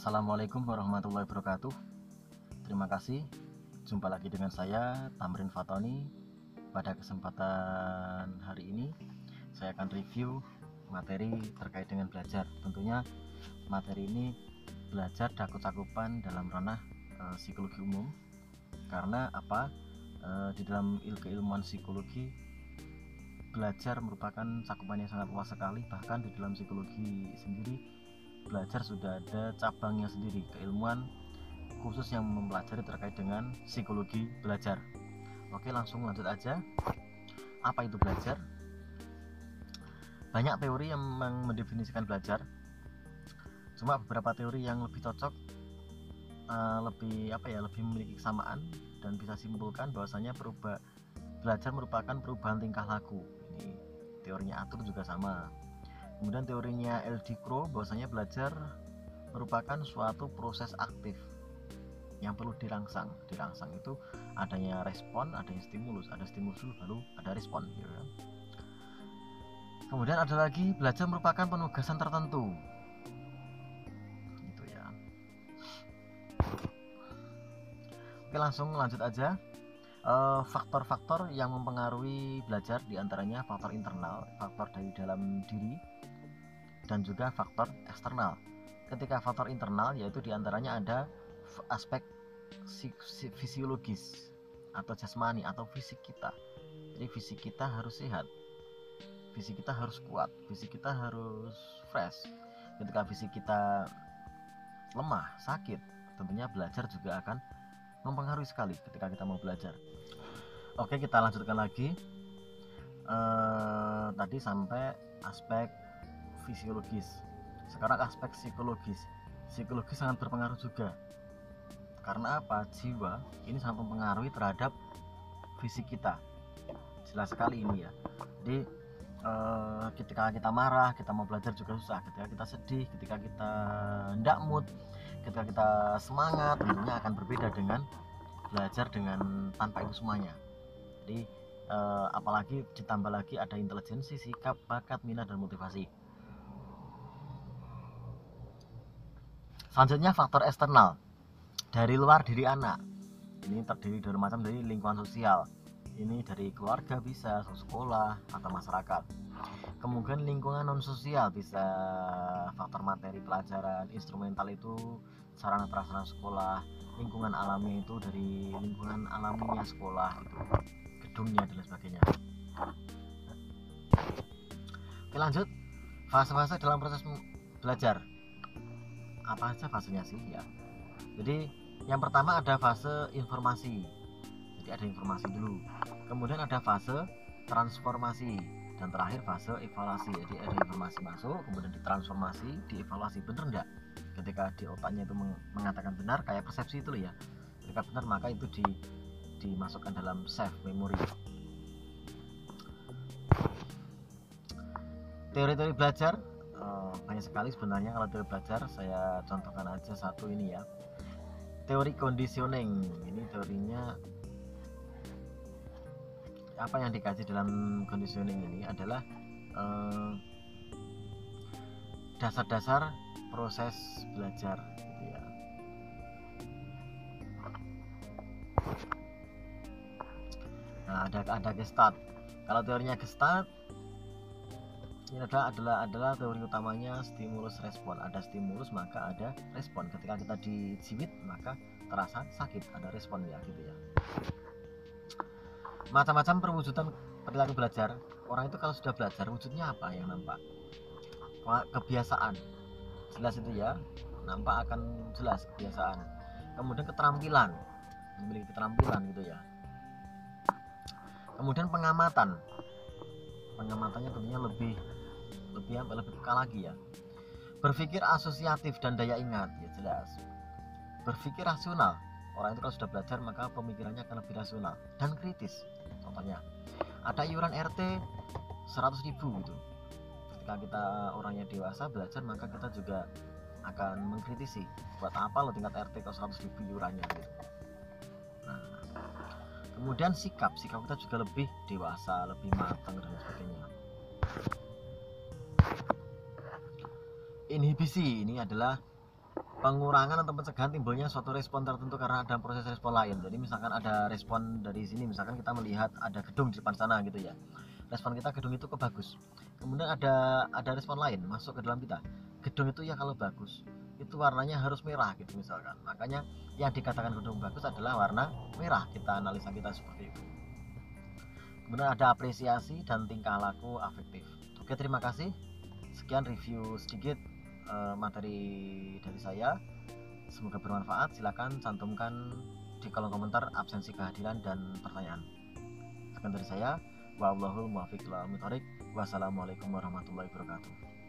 Assalamualaikum warahmatullahi wabarakatuh. Terima kasih. Jumpa lagi dengan saya Tamrin Fatoni. Pada kesempatan hari ini saya akan review materi terkait dengan belajar. Tentunya materi ini belajar cakupan dalam ranah psikologi umum. Karena apa? Di dalam keilmuan psikologi belajar merupakan cakupan yang sangat luas sekali. Bahkan di dalam psikologi sendiri belajar sudah ada cabangnya sendiri, keilmuan khusus yang mempelajari terkait dengan psikologi belajar. Oke, langsung lanjut aja. Apa itu belajar? Banyak teori yang mendefinisikan belajar. Cuma beberapa teori yang lebih cocok, lebih memiliki kesamaan dan bisa simpulkan bahwasanya belajar merupakan perubahan tingkah laku. Ini teorinya Atur juga sama. Kemudian teorinya L.D. Crow bahwasanya belajar merupakan suatu proses aktif yang perlu dirangsang. Dirangsang itu adanya respon, adanya stimulus. Ada stimulus dulu baru ada respon, gitu kan. Kemudian ada lagi belajar merupakan penugasan tertentu. Gitu ya. Oke, langsung lanjut aja. Faktor-faktor yang mempengaruhi belajar diantaranya faktor internal, faktor dari dalam diri, dan juga faktor eksternal. Ketika faktor internal yaitu diantaranya ada aspek fisiologis atau jasmani atau fisik kita. Jadi fisik kita harus sehat, fisik kita harus kuat, fisik kita harus fresh. Ketika fisik kita lemah, sakit, tentunya belajar juga akan mempengaruhi sekali ketika kita mau belajar. Oke, kita lanjutkan lagi. Tadi sampai aspek fisiologis. Sekarang aspek psikologis. Psikologis sangat berpengaruh juga. Karena apa? Jiwa ini sangat mempengaruhi terhadap fisik kita. Jelas sekali ini ya. Jadi ketika kita marah, kita mau belajar juga susah. Ketika kita sedih, ketika kita ndak mood, ketika kita semangat, tentunya akan berbeda dengan belajar dengan tanpa itu semuanya. Jadi apalagi ditambah lagi ada intelijensi, sikap, bakat, minat, dan motivasi. Selanjutnya faktor eksternal dari luar diri anak. Ini terdiri dari macam dari lingkungan sosial. Ini dari keluarga bisa, sekolah atau masyarakat. Kemudian lingkungan non sosial bisa faktor materi pelajaran, instrumental itu sarana prasarana sekolah, lingkungan alami itu dari lingkungan alaminya sekolah itu, gedungnya dan lain sebagainya. Oke, lanjut. Fase-fase dalam proses belajar. Apa aja fasenya sih ya? Jadi yang pertama ada fase informasi. Jadi ada informasi dulu. Kemudian ada fase transformasi dan terakhir fase evaluasi. Jadi ada informasi masuk, kemudian ditransformasi, dievaluasi, bener enggak? Ketika di otaknya itu mengatakan benar, kayak persepsi itu loh ya. Ketika benar maka itu dimasukkan dalam save memory. Teori-teori belajar banyak sekali sebenarnya. Kalau teori belajar saya contohkan aja satu ini ya, teori conditioning. Ini teorinya apa yang dikaji dalam conditioning ini adalah dasar-dasar proses belajar gitu ya. Nah, ada Gestalt. Kalau teorinya Gestalt ini adalah teori utamanya stimulus respon. Ada stimulus maka ada respon. Ketika kita dijivit maka terasa sakit, ada respon ya gitu ya. Macam-macam perwujudan perilaku belajar. Orang itu kalau sudah belajar wujudnya apa yang nampak? Kebiasaan. Jelas itu ya, nampak akan jelas kebiasaan. Kemudian keterampilan, memiliki keterampilan gitu ya. Kemudian pengamatan. Pengamatannya tentunya lebih peka lagi ya. Berpikir asosiatif dan daya ingat ya jelas. Berpikir rasional. Orang itu kalau sudah belajar maka pemikirannya akan lebih rasional dan kritis. Contohnya ada iuran RT 100.000 gitu. Ketika kita orangnya dewasa belajar maka kita juga akan mengkritisi, buat apa lo tingkat RT ke 100.000 iurannya gitu. Nah, kemudian sikap kita juga lebih dewasa, lebih matang dan sebagainya. Inhibisi ini adalah pengurangan atau pencegahan timbulnya suatu respon tertentu karena ada proses respon lain. Jadi misalkan ada respon dari sini, misalkan kita melihat ada gedung di depan sana gitu ya, respon kita gedung itu kok bagus, kemudian ada respon lain masuk ke dalam kita, gedung itu ya kalau bagus itu warnanya harus merah gitu misalkan, makanya yang dikatakan gedung bagus adalah warna merah, kita analisa kita seperti itu. Kemudian ada apresiasi dan tingkah laku afektif. Oke, terima kasih, sekian review sedikit materi dari saya, semoga bermanfaat. Silakan cantumkan di kolom komentar absensi kehadiran dan pertanyaan. Sekian dari saya, wallahul muwaffiq ila aqwamit thoriq. Wassalamualaikum warahmatullahi wabarakatuh.